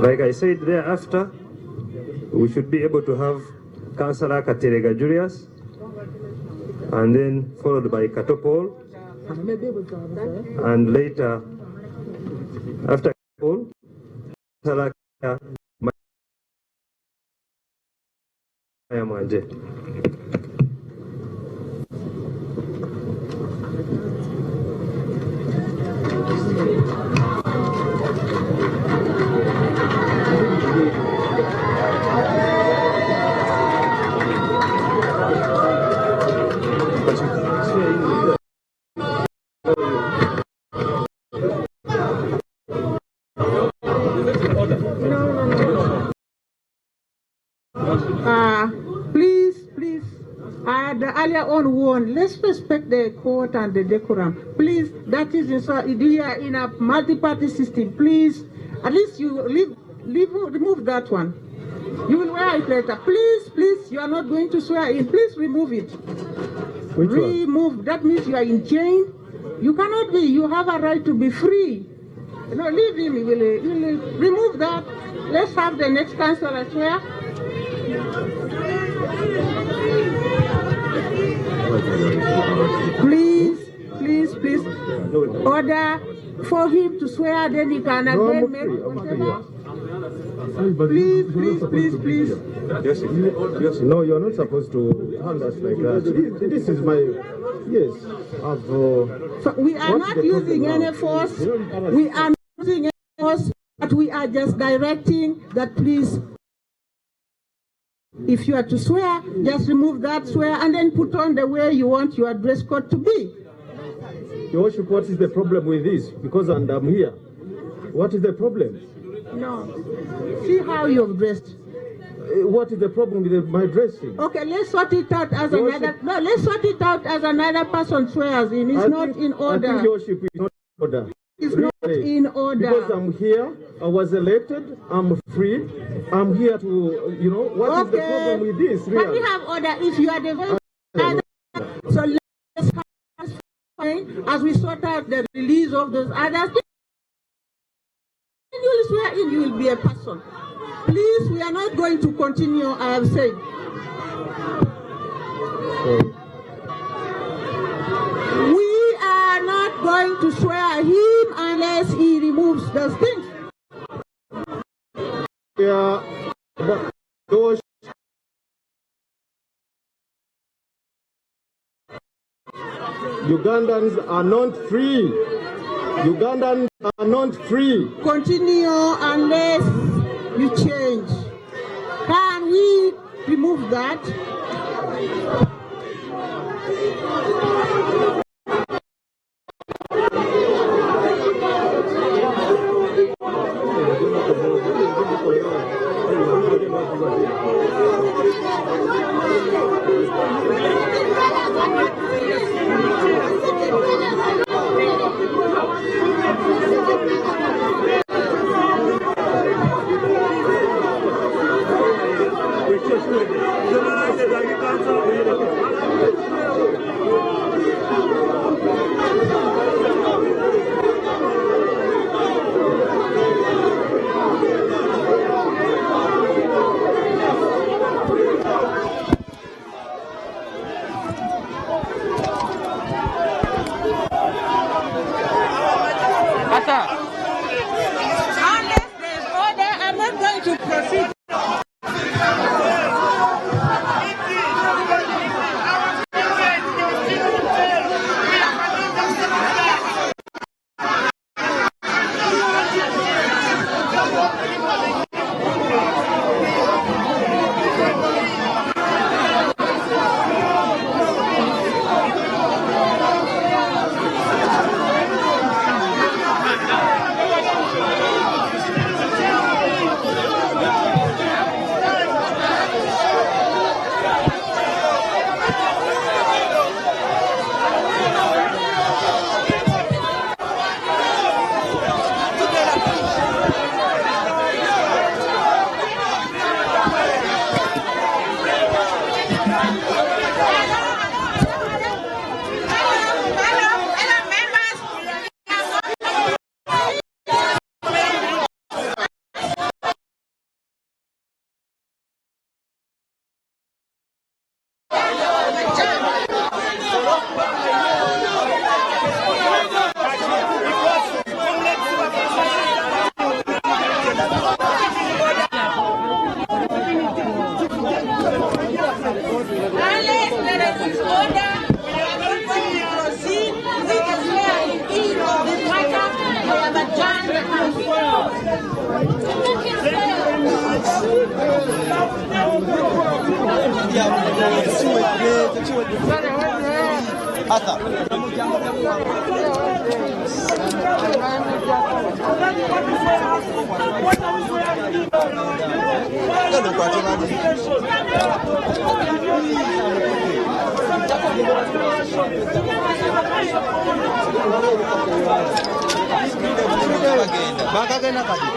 Like I said, thereafter, we should be able to have Kansala Katerega Julius, and then followed by Katopol, and later, after Katopol, Kansala Manje. Please, the earlier on warned, let's respect the court and the decorum. Please, that is we are in a multi-party system. Please, at least you remove that one. You will wear it later. Please, you are not going to swear in. Please remove it. Which remove one? That means you are in chain. You cannot be. You have a right to be free. No, leave him. You will remove that. Let's have the next councillor swear. Please. Order for him to swear, then he can again make whatever. Please. Yes. No, you're not supposed to hand us like that. This is my... Yes. So we are not using any force. We are not using any force, but we are just directing that please, if you are to swear, just remove that swear and then put on the way you want your dress code to be. Your worship, what is the problem with this? Because I'm here. What is the problem? No. See how you've dressed. What is the problem with my dressing? Okay, let's sort it out as another. No, let's sort it out as another person swears in. It's not in order. I think your worship is not in order. It's not in order. Because I'm here, I was elected, I'm free, I'm here to, you know, what is the problem with this? Really? Can we have order if you are the vote? So let's have as we sort out the release of those others. When you swear in, you will be a person. Please, we are not going to continue, I have said. We are not going to swear him unless he removes those things. Yeah, but those Ugandans are not free. Ugandans are not free. Continue unless you change. Can we remove that? Unless there's order, I'm not going to proceed. Bagagenda kati.